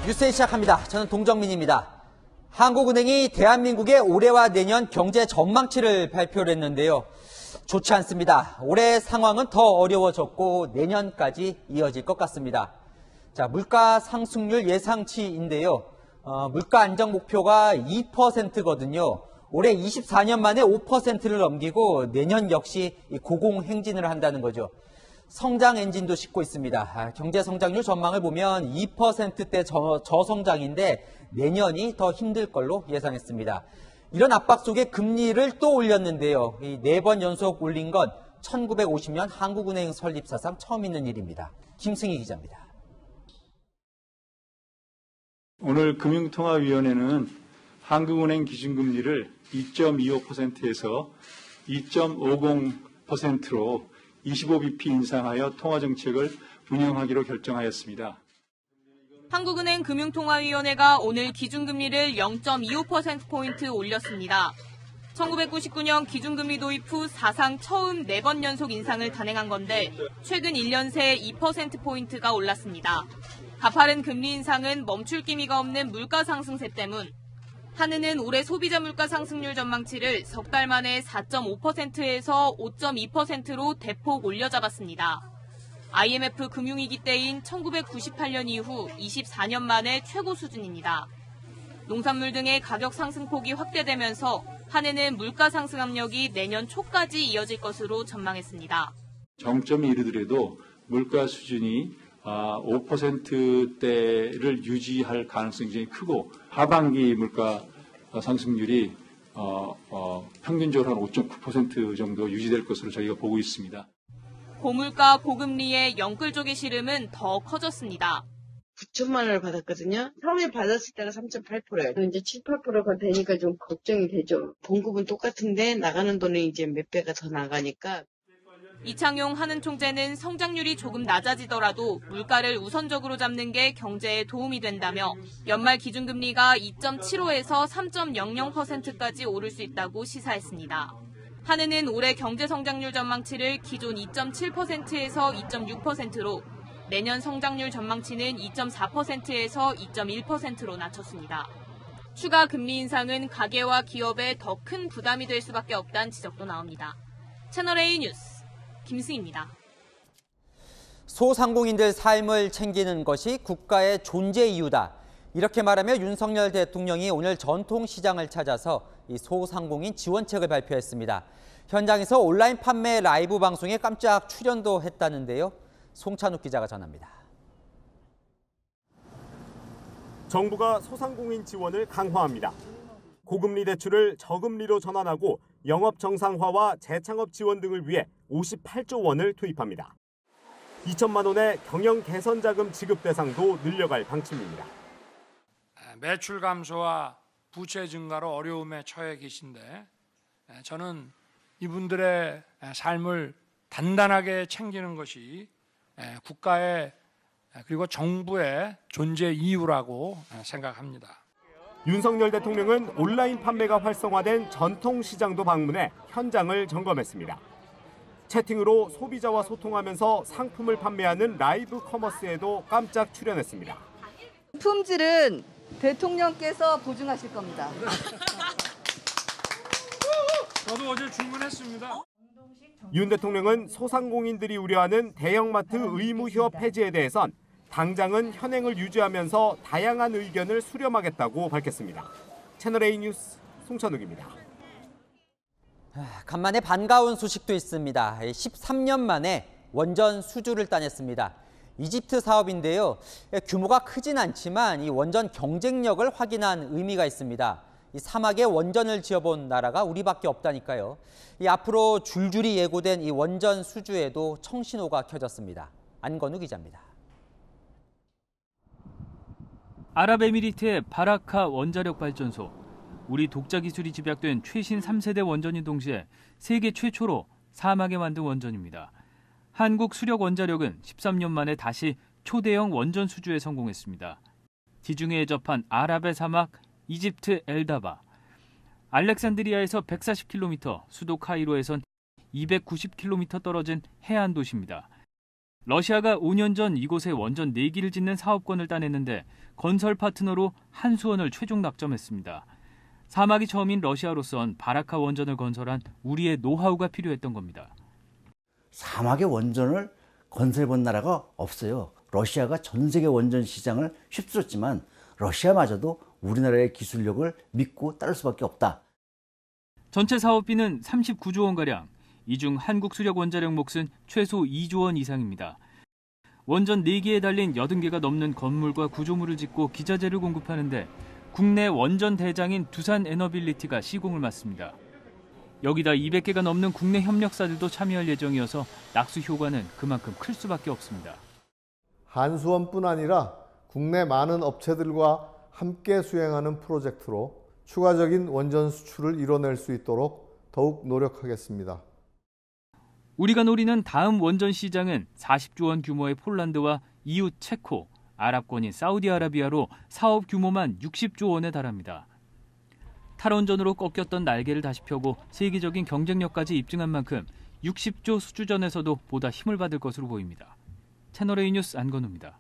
뉴스에 시작합니다. 저는 동정민입니다. 한국은행이 대한민국의 올해와 내년 경제 전망치를 발표를 했는데요. 좋지 않습니다. 올해 상황은 더 어려워졌고 내년까지 이어질 것 같습니다. 자, 물가 상승률 예상치인데요. 물가 안정 목표가 2%거든요. 올해 24년 만에 5%를 넘기고 내년 역시 고공행진을 한다는 거죠. 성장 엔진도 싣고 있습니다. 경제 성장률 전망을 보면 2%대 저성장인데 내년이 더 힘들 걸로 예상했습니다. 이런 압박 속에 금리를 또 올렸는데요. 4번 연속 올린 건 1950년 한국은행 설립 사상 처음 있는 일입니다. 김승희 기자입니다. 오늘 금융통화위원회는 한국은행 기준금리를 2.25%에서 2.50%로 25bp 인상하여 통화정책을 운영하기로 결정하였습니다. 한국은행 금융통화위원회가 오늘 기준금리를 0.25%포인트 올렸습니다. 1999년 기준금리 도입 후 사상 처음 4번 연속 인상을 단행한 건데 최근 1년 새 2%포인트가 올랐습니다. 가파른 금리 인상은 멈출 기미가 없는 물가 상승세 때문. 한은은 올해 소비자 물가 상승률 전망치를 석 달 만에 4.5%에서 5.2%로 대폭 올려잡았습니다. IMF 금융위기 때인 1998년 이후 24년 만에 최고 수준입니다. 농산물 등의 가격 상승폭이 확대되면서 한해는 물가 상승 압력이 내년 초까지 이어질 것으로 전망했습니다. 정점에 이르더라도 물가 수준이 5%대를 유지할 가능성이 굉장히 크고 하반기 물가 상승률이 평균적으로 한 5.9% 정도 유지될 것으로 저희가 보고 있습니다. 고물가 고금리의 영끌족의 시름은 더 커졌습니다. 9천만 원을 받았거든요. 처음에 받았을 때가 3.8%예요. 이제 7, 8%가 되니까 좀 걱정이 되죠. 봉급은 똑같은데 나가는 돈이 이제 몇 배가 더 나가니까. 이창용 한은 총재는 성장률이 조금 낮아지더라도 물가를 우선적으로 잡는 게 경제에 도움이 된다며 연말 기준금리가 2.75에서 3.00%까지 오를 수 있다고 시사했습니다. 한은은 올해 경제성장률 전망치를 기존 2.7%에서 2.6%로 내년 성장률 전망치는 2.4%에서 2.1%로 낮췄습니다. 추가 금리 인상은 가계와 기업에 더 큰 부담이 될 수밖에 없다는 지적도 나옵니다. 채널A 뉴스 김승희입니다. 소상공인들 삶을 챙기는 것이 국가의 존재 이유다. 이렇게 말하며 윤석열 대통령이 오늘 전통시장을 찾아서 이 소상공인 지원책을 발표했습니다. 현장에서 온라인 판매 라이브 방송에 깜짝 출연도 했다는데요. 송찬욱 기자가 전합니다. 정부가 소상공인 지원을 강화합니다. 고금리 대출을 저금리로 전환하고 영업 정상화와 재창업 지원 등을 위해 58조 원을 투입합니다. 2천만 원의 경영 개선 자금 지급 대상도 늘려갈 방침입니다. 매출 감소와 부채 증가로 어려움에 처해 계신데 저는 이분들의 삶을 단단하게 챙기는 것이 국가의 그리고 정부의 존재 이유라고 생각합니다. 윤석열 대통령은 온라인 판매가 활성화된 전통시장도 방문해 현장을 점검했습니다. 채팅으로 소비자와 소통하면서 상품을 판매하는 라이브 커머스에도 깜짝 출연했습니다. 품질은 대통령께서 보증하실 겁니다. 저도 어제 주문했습니다. 윤 대통령은 소상공인들이 우려하는 대형마트 의무 휴업 폐지에 대해선 당장은 현행을 유지하면서 다양한 의견을 수렴하겠다고 밝혔습니다. 채널A 뉴스 송찬욱입니다. 간만에 반가운 소식도 있습니다. 13년 만에 원전 수주를 따냈습니다. 이집트 사업인데요. 규모가 크진 않지만 이 원전 경쟁력을 확인한 의미가 있습니다. 이 사막에 원전을 지어본 나라가 우리밖에 없다니까요. 앞으로 줄줄이 예고된 이 원전 수주에도 청신호가 켜졌습니다. 안건우 기자입니다. 아랍에미리트의 바라카 원자력 발전소. 우리 독자 기술이 집약된 최신 3세대 원전인 동시에 세계 최초로 사막에 만든 원전입니다. 한국 수력원자력은 13년 만에 다시 초대형 원전 수주에 성공했습니다. 지중해에 접한 아랍의 사막 이집트 엘다바. 알렉산드리아에서 140km, 수도 카이로에선 290km 떨어진 해안 도시입니다. 러시아가 5년 전 이곳에 원전 4기를 짓는 사업권을 따냈는데 건설 파트너로 한수원을 최종 낙점했습니다. 사막이 처음인 러시아로선 바라카 원전을 건설한 우리의 노하우가 필요했던 겁니다. 사막의 원전을 건설해본 나라가 없어요. 러시아가 전 세계 원전 시장을 휩쓸었지만 러시아마저도 우리나라의 기술력을 믿고 따를 수밖에 없다. 전체 사업비는 39조 원가량, 이 중 한국 수력 원자력 몫은 최소 2조 원 이상입니다. 원전 4기에 달린 80개가 넘는 건물과 구조물을 짓고 기자재를 공급하는데 국내 원전 대장인 두산 에너빌리티가 시공을 맡습니다. 여기다 200개가 넘는 국내 협력사들도 참여할 예정이어서 낙수 효과는 그만큼 클 수밖에 없습니다. 한수원뿐 아니라 국내 많은 업체들과 함께 수행하는 프로젝트로 추가적인 원전 수출을 이뤄낼 수 있도록 더욱 노력하겠습니다. 우리가 노리는 다음 원전 시장은 40조 원 규모의 폴란드와 이웃 체코, 아랍권인 사우디아라비아로 사업 규모만 60조 원에 달합니다. 탈원전으로 꺾였던 날개를 다시 펴고 세계적인 경쟁력까지 입증한 만큼 60조 수주전에서도 보다 힘을 받을 것으로 보입니다. 채널A 뉴스 안건우입니다.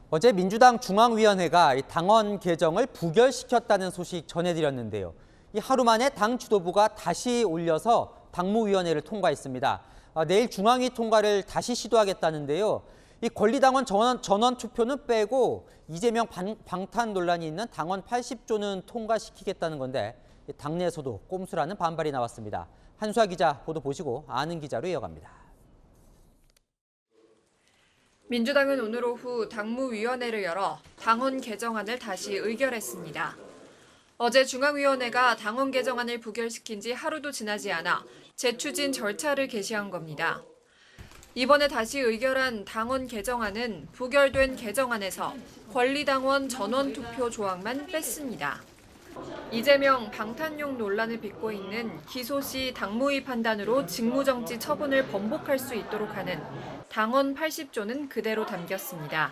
어제 민주당 중앙위원회가 당원 개정을 부결시켰다는 소식 전해드렸는데요. 하루 만에 당 지도부가 다시 올려서 당무위원회를 통과했습니다. 내일 중앙위 통과를 다시 시도하겠다는데요. 이 권리당원 전원 투표는 빼고 이재명 방탄 논란이 있는 당원 80조는 통과시키겠다는 건데 당내에서도 꼼수라는 반발이 나왔습니다. 한수아 기자 보도 보시고 아는 기자로 이어갑니다. 민주당은 오늘 오후 당무위원회를 열어 당원 개정안을 다시 의결했습니다. 어제 중앙위원회가 당원 개정안을 부결시킨 지 하루도 지나지 않아 재추진 절차를 개시한 겁니다. 이번에 다시 의결한 당원 개정안은 부결된 개정안에서 권리당원 전원투표 조항만 뺐습니다. 이재명 방탄용 논란을 빚고 있는 기소 시 당무위 판단으로 직무정지 처분을 번복할 수 있도록 하는 당원 80조는 그대로 담겼습니다.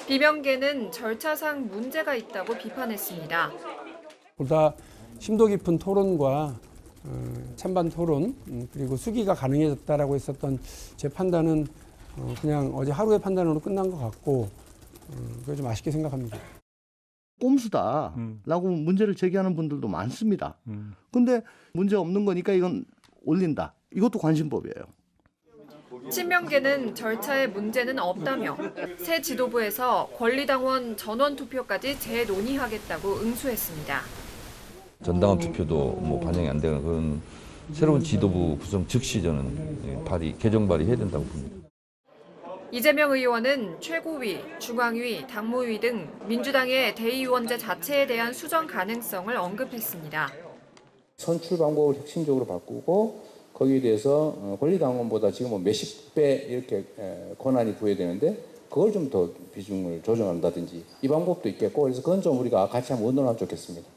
비명계는 절차상 문제가 있다고 비판했습니다. 보다 심도 깊은 토론과 찬반 토론 그리고 수기가 가능해졌다라고 했었던 제 판단은 그냥 어제 하루의 판단으로 끝난 것 같고 그걸 좀 아쉽게 생각합니다. 꼼수다라고 문제를 제기하는 분들도 많습니다. 근데 문제 없는 거니까 이건 올린다. 이것도 관심법이에요. 친명계는 절차에 문제는 없다며 새 지도부에서 권리당원 전원투표까지 재논의하겠다고 응수했습니다. 전당원 투표도 반영이 안 되는 그런 새로운 지도부 구성 즉시 저는 개정 발의해야 된다고 봅니다. 이재명 의원은 최고위, 중앙위, 당무위 등 민주당의 대의원제 자체에 대한 수정 가능성을 언급했습니다. 선출 방법을 혁신적으로 바꾸고 거기에 대해서 권리당원보다 지금 몇십 배 이렇게 권한이 부여되는데 그걸 좀 더 비중을 조정한다든지 이 방법도 있겠고 그래서 그건 좀 우리가 같이 한번 의논하면 좋겠습니다.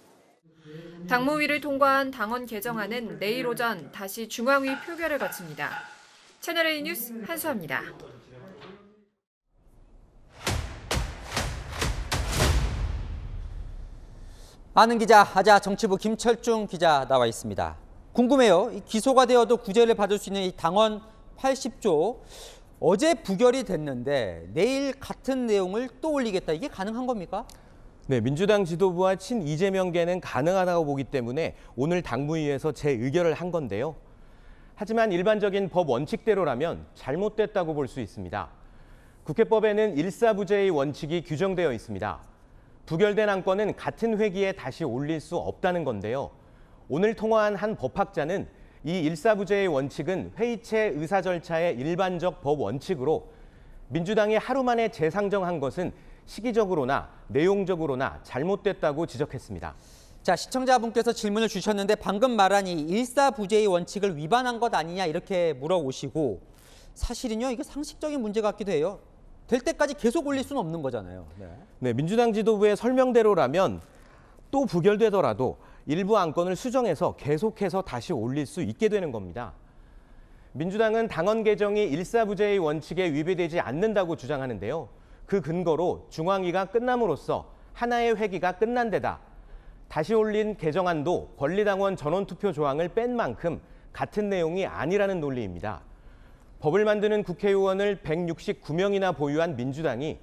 당무위를 통과한 당원 개정안은 내일 오전 다시 중앙위 표결을 거칩니다. 채널A 뉴스 한수아입니다. 아는 기자, 아자 정치부 김철중 기자 나와 있습니다. 궁금해요. 기소가 되어도 구제를 받을 수 있는 이 당원 80조 어제 부결이 됐는데 내일 같은 내용을 또 올리겠다. 이게 가능한 겁니까? 네, 민주당 지도부와 친 이재명계는 가능하다고 보기 때문에 오늘 당무위에서 재의결을 한 건데요. 하지만 일반적인 법 원칙대로라면 잘못됐다고 볼 수 있습니다. 국회법에는 일사부재의 원칙이 규정되어 있습니다. 부결된 안건은 같은 회기에 다시 올릴 수 없다는 건데요. 오늘 통화한 한 법학자는 이 일사부재의 원칙은 회의체 의사 절차의 일반적 법 원칙으로 민주당이 하루 만에 재상정한 것은 시기적으로나 내용적으로나 잘못됐다고 지적했습니다. 자, 시청자분께서 질문을 주셨는데 방금 말한 이 일사부재의 원칙을 위반한 것 아니냐 이렇게 물어오시고 사실은요 이게 상식적인 문제 같기도 해요. 될 때까지 계속 올릴 수는 없는 거잖아요. 네, 민주당 지도부의 설명대로라면 또 부결되더라도 일부 안건을 수정해서 계속해서 다시 올릴 수 있게 되는 겁니다. 민주당은 당원 개정이 일사부재의 원칙에 위배되지 않는다고 주장하는데요. 그 근거로 중앙위가 끝남으로써 하나의 회기가 끝난 데다 다시 올린 개정안도 권리당원 전원투표 조항을 뺀 만큼 같은 내용이 아니라는 논리입니다. 법을 만드는 국회의원을 169명이나 보유한 민주당이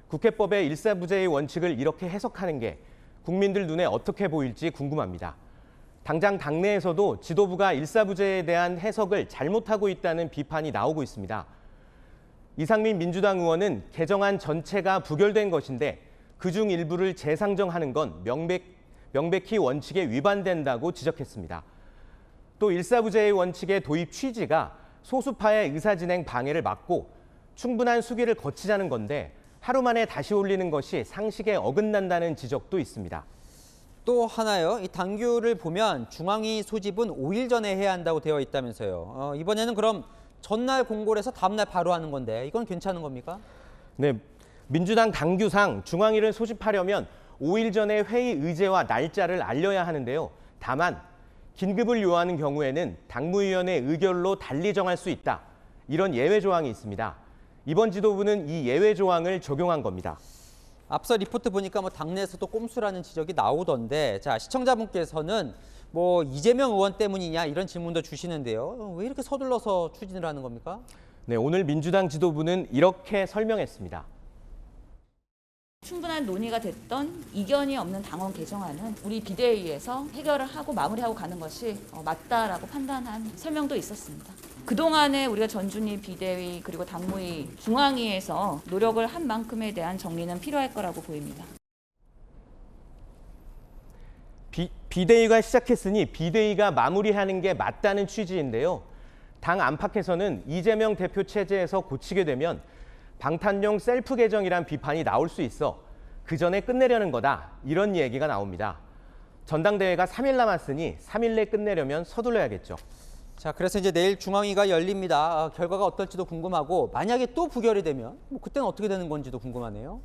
국회법의 일사부재의 원칙을 이렇게 해석하는 게 국민들 눈에 어떻게 보일지 궁금합니다. 당장 당내에서도 지도부가 일사부재에 대한 해석을 잘못하고 있다는 비판이 나오고 있습니다. 이상민 민주당 의원은 개정안 전체가 부결된 것인데 그중 일부를 재상정하는 건 명백히 원칙에 위반된다고 지적했습니다. 또 일사부재의 원칙의 도입 취지가 소수파의 의사진행 방해를 막고 충분한 수기를 거치자는 건데 하루 만에 다시 올리는 것이 상식에 어긋난다는 지적도 있습니다. 또 하나요. 이 당규를 보면 중앙위 소집은 5일 전에 해야 한다고 되어 있다면서요. 이번에는 그럼 전날 공고를 해서 다음날 바로 하는 건데 이건 괜찮은 겁니까? 네, 민주당 당규상 중앙위를 소집하려면 5일 전에 회의 의제와 날짜를 알려야 하는데요. 다만 긴급을 요하는 경우에는 당무위원회 의결로 달리 정할 수 있다. 이런 예외 조항이 있습니다. 이번 지도부는 이 예외 조항을 적용한 겁니다. 앞서 리포트 보니까 당내에서도 꼼수라는 지적이 나오던데, 자, 시청자분께서는 이재명 의원 때문이냐 이런 질문도 주시는데요. 왜 이렇게 서둘러서 추진을 하는 겁니까? 네, 오늘 민주당 지도부는 이렇게 설명했습니다. 충분한 논의가 됐던 이견이 없는 당원 개정안은 우리 비대위에서 해결을 하고 마무리하고 가는 것이 맞다라고 판단한 설명도 있었습니다. 그동안에 우리가 전준희 비대위 그리고 당무위 중앙위에서 노력을 한 만큼에 대한 정리는 필요할 거라고 보입니다. 비대위가 시작했으니 비대위가 마무리하는 게 맞다는 취지인데요. 당 안팎에서는 이재명 대표 체제에서 고치게 되면 방탄용 셀프 개정이란 비판이 나올 수 있어 그 전에 끝내려는 거다. 이런 얘기가 나옵니다. 전당대회가 3일 남았으니 3일 내 끝내려면 서둘러야겠죠. 자, 그래서 이제 내일 중앙위가 열립니다. 결과가 어떨지도 궁금하고 만약에 또 부결이 되면 그때는 어떻게 되는 건지도 궁금하네요.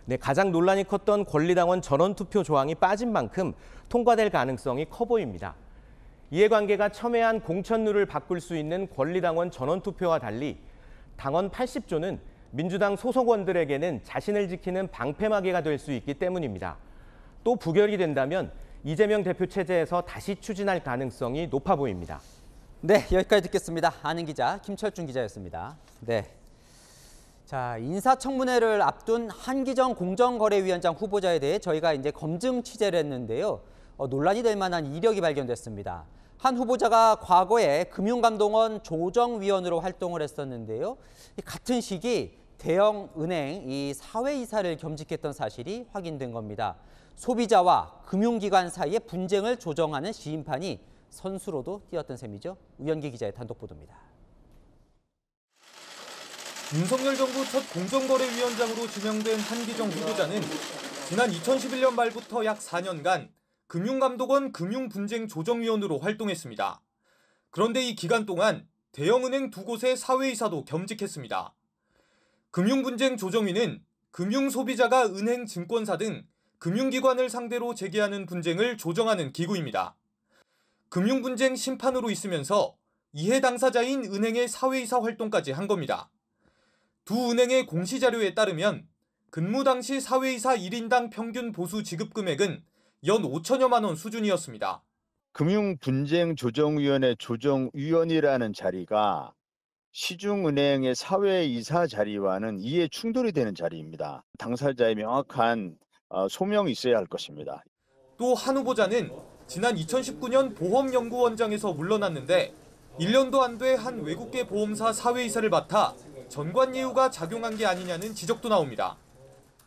네, 가장 논란이 컸던 권리당원 전원투표 조항이 빠진 만큼 통과될 가능성이 커 보입니다. 이해관계가 첨예한 공천룰을 바꿀 수 있는 권리당원 전원투표와 달리 당원 80조는 민주당 소속원들에게는 자신을 지키는 방패막이가 될 수 있기 때문입니다. 또 부결이 된다면 이재명 대표 체제에서 다시 추진할 가능성이 높아 보입니다. 네, 여기까지 듣겠습니다. 아는 기자 김철중 기자였습니다. 네. 자, 인사청문회를 앞둔 한기정 공정거래위원장 후보자에 대해 저희가 이제 검증 취재를 했는데요. 논란이 될 만한 이력이 발견됐습니다. 한 후보자가 과거에 금융감독원 조정위원으로 활동을 했었는데요. 같은 시기 대형 은행 이 사회이사를 겸직했던 사실이 확인된 겁니다. 소비자와 금융기관 사이의 분쟁을 조정하는 시인판이 선수로도 뛰었던 셈이죠. 우현기 기자의 단독 보도입니다. 윤석열 정부 첫 공정거래위원장으로 지명된 한기정 후보자는 지난 2011년 말부터 약 4년간 금융감독원 금융분쟁조정위원으로 활동했습니다. 그런데 이 기간 동안 대형은행 2곳의 사회이사도 겸직했습니다. 금융분쟁조정위는 금융소비자가 은행, 증권사 등 금융기관을 상대로 제기하는 분쟁을 조정하는 기구입니다. 금융분쟁 심판으로 있으면서 이해 당사자인 은행의 사회이사 활동까지 한 겁니다. 두 은행의 공시자료에 따르면 근무 당시 사회이사 1인당 평균 보수 지급 금액은 연 5천여만 원 수준이었습니다. 금융분쟁조정위원회 조정위원이라는 자리가 시중은행의 사회이사 자리와는 이해 충돌이 되는 자리입니다. 당사자의 명확한 소명이 있어야 할 것입니다. 또 한 후보자는 지난 2019년 보험연구원장에서 물러났는데 1년도 안 돼 한 외국계 보험사 사회이사를 맡아 전관예우가 작용한 게 아니냐는 지적도 나옵니다.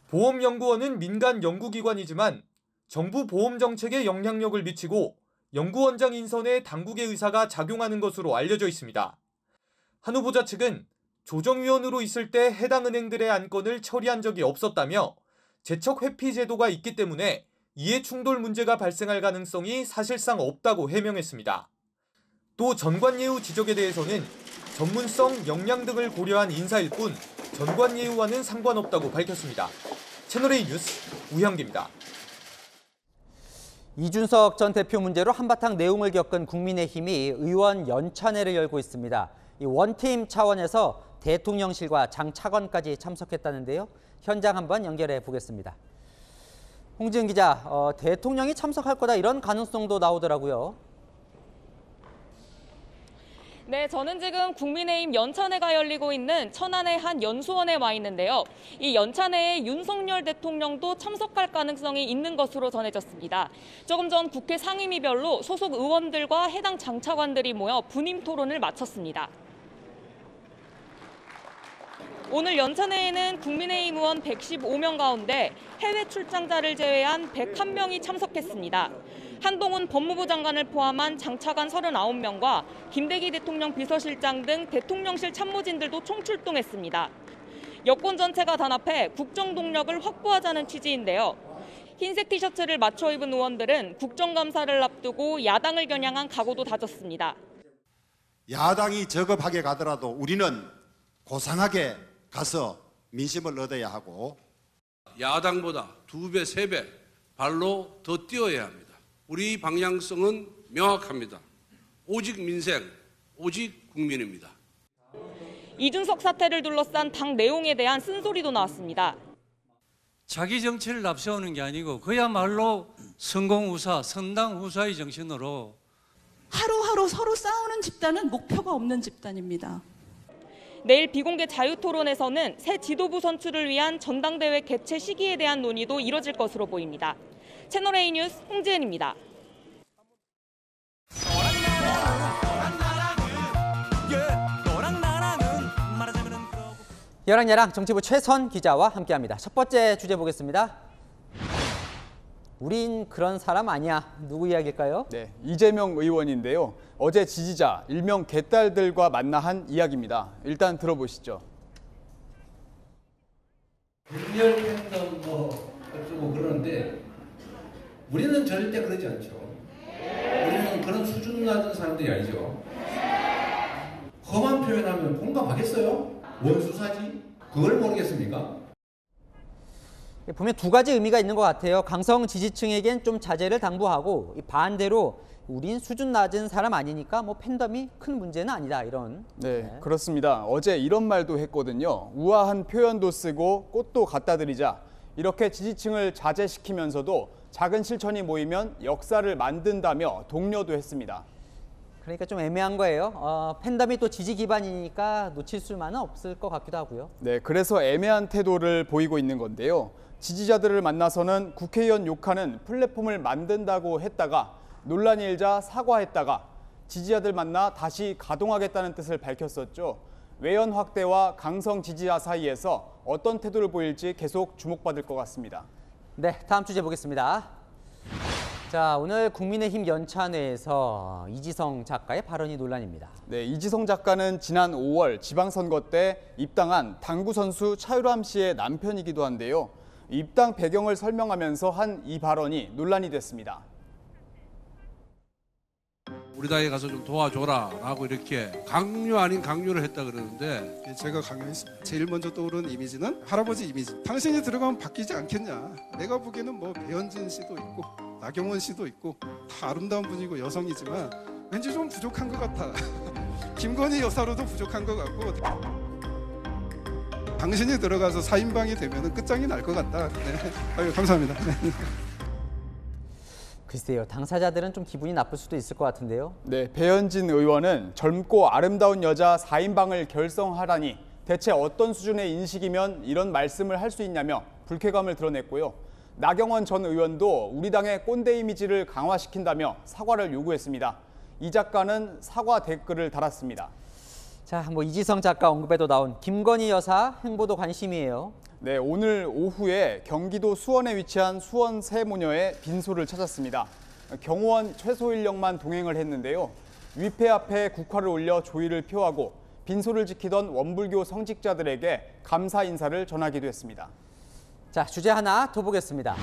보험연구원은 민간 연구기관이지만 정부 보험정책에 영향력을 미치고 연구원장 인선에 당국의 의사가 작용하는 것으로 알려져 있습니다. 한 후보자 측은 조정위원으로 있을 때 해당 은행들의 안건을 처리한 적이 없었다며 재척 회피 제도가 있기 때문에 이해 충돌 문제가 발생할 가능성이 사실상 없다고 해명했습니다. 또 전관예우 지적에 대해서는 전문성, 역량 등을 고려한 인사일 뿐 전관예우와는 상관없다고 밝혔습니다. 채널A 뉴스 우현기입니다. 이준석 전 대표 문제로 한바탕 내용을 겪은 국민의힘이 의원 연찬회를 열고 있습니다. 이 원팀 차원에서 대통령실과 장 차관까지 참석했다는데요. 현장 한번 연결해 보겠습니다. 홍지은 기자, 대통령이 참석할 거다 이런 가능성도 나오더라고요. 네, 저는 지금 국민의힘 연찬회가 열리고 있는 천안의 한 연수원에 와 있는데요. 이 연찬회에 윤석열 대통령도 참석할 가능성이 있는 것으로 전해졌습니다. 조금 전 국회 상임위별로 소속 의원들과 해당 장차관들이 모여 분임 토론을 마쳤습니다. 오늘 연찬회에는 국민의힘 의원 115명 가운데 해외 출장자를 제외한 101명이 참석했습니다. 한동훈 법무부 장관을 포함한 장차관 39명과 김대기 대통령 비서실장 등 대통령실 참모진들도 총출동했습니다. 여권 전체가 단합해 국정 동력을 확보하자는 취지인데요. 흰색 티셔츠를 맞춰 입은 의원들은 국정감사를 앞두고 야당을 겨냥한 각오도 다졌습니다. 야당이 저급하게 가더라도 우리는 고상하게 가서 민심을 얻어야 하고 야당보다 2배, 3배 발로 더 뛰어야 합니다. 우리 방향성은 명확합니다. 오직 민생, 오직 국민입니다. 이준석 사태를 둘러싼 당 내용에 대한 쓴소리도 나왔습니다. 자기 정치를 앞세우는 게 아니고 그야말로 성공후사, 선당후사의 정신으로 하루하루 서로 싸우는 집단은 목표가 없는 집단입니다. 내일 비공개 자유토론에서는 새 지도부 선출을 위한 전당대회 개최 시기에 대한 논의도 이뤄질 것으로 보입니다. 채널A 뉴스 홍지은입니다. 여랑야랑 정치부 최선 기자와 함께합니다. 첫 번째 주제 보겠습니다. 우린 그런 사람 아니야. 누구 이야기일까요? 네, 이재명 의원인데요. 어제 지지자, 일명 개딸들과 만나 한 이야기입니다. 일단 들어보시죠. 분열 패턴 어쩌고 그러는데 우리는 절대 그러지 않죠. 우리는 그런 수준 낮은 사람들이 아니죠. 험한 표현하면 공감하겠어요? 원수사지? 그걸 모르겠습니까? 보면 두 가지 의미가 있는 것 같아요. 강성 지지층에겐 좀 자제를 당부하고 반대로 우린 수준 낮은 사람 아니니까 뭐 팬덤이 큰 문제는 아니다 이런. 네, 그렇습니다. 어제 이런 말도 했거든요. 우아한 표현도 쓰고 꽃도 갖다 드리자. 이렇게 지지층을 자제시키면서도 작은 실천이 모이면 역사를 만든다며 독려도 했습니다. 그러니까 좀 애매한 거예요. 팬덤이 또 지지 기반이니까 놓칠 수만은 없을 것 같기도 하고요. 네, 그래서 애매한 태도를 보이고 있는 건데요. 지지자들을 만나서는 국회의원 욕하는 플랫폼을 만든다고 했다가 논란이 일자 사과했다가 지지자들 만나 다시 가동하겠다는 뜻을 밝혔었죠. 외연 확대와 강성 지지자 사이에서 어떤 태도를 보일지 계속 주목받을 것 같습니다. 네, 다음 주제 보겠습니다. 자, 오늘 국민의힘 연찬회에서 이지성 작가의 발언이 논란입니다. 네, 이지성 작가는 지난 5월 지방선거 때 입당한 당구 선수 차유람 씨의 남편이기도 한데요. 입당 배경을 설명하면서 한 이 발언이 논란이 됐습니다. 우리 당에 가서 좀 도와줘라 라고 이렇게 강요 아닌 강요를 했다 그러는데 제가 강요했습니다. 제일 먼저 떠오르는 이미지는 할아버지 이미지. 당신이 들어가면 바뀌지 않겠냐. 내가 보기에는 뭐 배현진 씨도 있고 나경원 씨도 있고 다 아름다운 분이고 여성이지만 왠지 좀 부족한 것 같아. 김건희 여사로도 부족한 것 같고 당신이 들어가서 4인방이 되면 끝장이 날 것 같다. 네. 아유, 감사합니다. 네. 글쎄요, 당사자들은 좀 기분이 나쁠 수도 있을 것 같은데요. 네, 배현진 의원은 젊고 아름다운 여자 4인방을 결성하라니 대체 어떤 수준의 인식이면 이런 말씀을 할 수 있냐며 불쾌감을 드러냈고요. 나경원 전 의원도 우리 당의 꼰대 이미지를 강화시킨다며 사과를 요구했습니다. 이 작가는 사과 댓글을 달았습니다. 자, 뭐 이지성 작가 언급에도 나온 김건희 여사 행보도 관심이에요. 네, 오늘 오후에 경기도 수원에 위치한 수원 새 모녀의 빈소를 찾았습니다. 경호원 최소 인력만 동행을 했는데요. 위패 앞에 국화를 올려 조의를 표하고 빈소를 지키던 원불교 성직자들에게 감사 인사를 전하기도 했습니다. 자, 주제 하나 더 보겠습니다.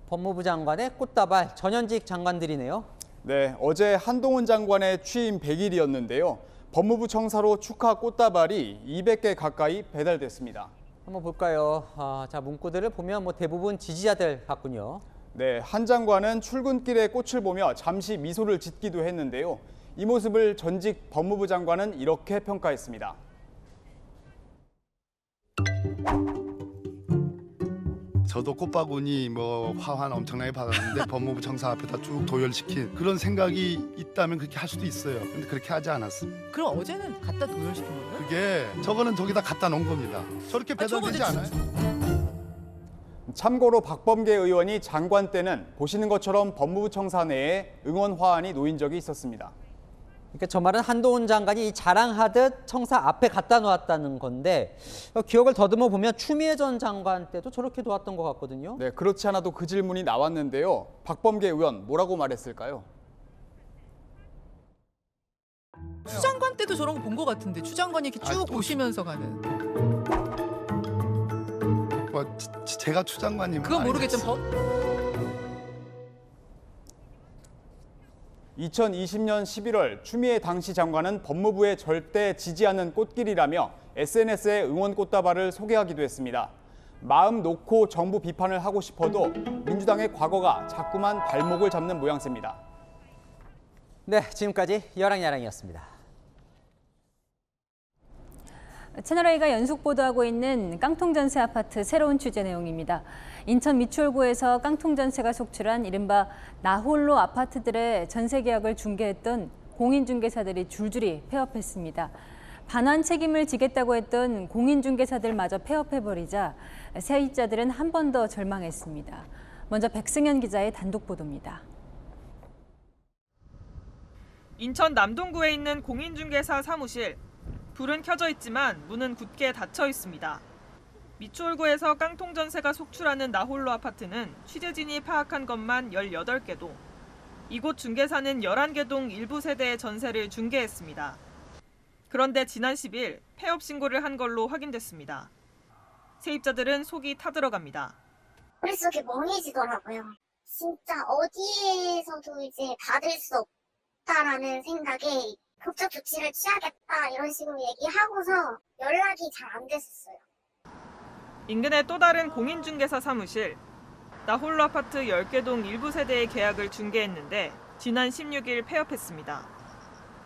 법무부 장관의 꽃다발 전현직 장관들이네요. 네, 어제 한동훈 장관의 취임 100일이었는데요. 법무부 청사로 축하 꽃다발이 200개 가까이 배달됐습니다. 한번 볼까요? 자, 문구들을 보면 뭐 대부분 지지자들 같군요. 네, 한 장관은 출근길에 꽃을 보며 잠시 미소를 짓기도 했는데요. 이 모습을 전직 법무부 장관은 이렇게 평가했습니다. 저도 꽃바구니 뭐 화환 엄청나게 받았는데 법무부 청사 앞에다 쭉 도열시킨 그런 생각이 있다면 그렇게 할 수도 있어요. 근데 그렇게 하지 않았습니다. 그럼 어제는 갖다 도열시킨 거예요? 그게 저거는 저기다 갖다 놓은 겁니다. 저렇게 배달되지 않아요? 참고로 박범계 의원이 장관 때는 보시는 것처럼 법무부 청사 내에 응원 화환이 놓인 적이 있었습니다. 그러니까 저 말은 한동훈 장관이 자랑하듯 청사 앞에 갖다 놓았다는 건데 기억을 더듬어 보면 추미애 전 장관 때도 저렇게 놓았던 것 같거든요. 네, 그렇지 않아도 그 질문이 나왔는데요. 박범계 의원 뭐라고 말했을까요? 추 장관 때도 저런 거 본 것 같은데 추 장관이 이렇게 쭉 보시면서 가는. 뭐 제가 추 장관님 그건 모르겠지만 2020년 11월 추미애 당시 장관은 법무부에 절대 지지 않는 꽃길이라며 SNS에 응원 꽃다발을 소개하기도 했습니다. 마음 놓고 정부 비판을 하고 싶어도 민주당의 과거가 자꾸만 발목을 잡는 모양새입니다. 네, 지금까지 여랑야랑이었습니다. 채널A가 연속 보도하고 있는 깡통전세 아파트 새로운 취재 내용입니다. 인천 미추홀구에서 깡통전세가 속출한 이른바 나홀로 아파트들의 전세 계약을 중개했던 공인중개사들이 줄줄이 폐업했습니다. 반환 책임을 지겠다고 했던 공인중개사들마저 폐업해버리자 세입자들은 한 번 더 절망했습니다. 먼저 백승현 기자의 단독 보도입니다. 인천 남동구에 있는 공인중개사 사무실. 불은 켜져 있지만 문은 굳게 닫혀 있습니다. 미추홀구에서 깡통전세가 속출하는 나홀로 아파트는 취재진이 파악한 것만 18개동. 이곳 중개사는 11개 동 일부 세대의 전세를 중개했습니다. 그런데 지난 10일 폐업 신고를 한 걸로 확인됐습니다. 세입자들은 속이 타들어갑니다. 머릿속이 멍해지더라고요. 진짜 어디에서도 이제 받을 수 없다라는 생각에 법적 조치를 취하겠다 이런 식으로 얘기하고서 연락이 잘 안 됐었어요. 인근의 또 다른 공인중개사 사무실. 나홀로 아파트 10개 동 일부 세대의 계약을 중개했는데 지난 16일 폐업했습니다.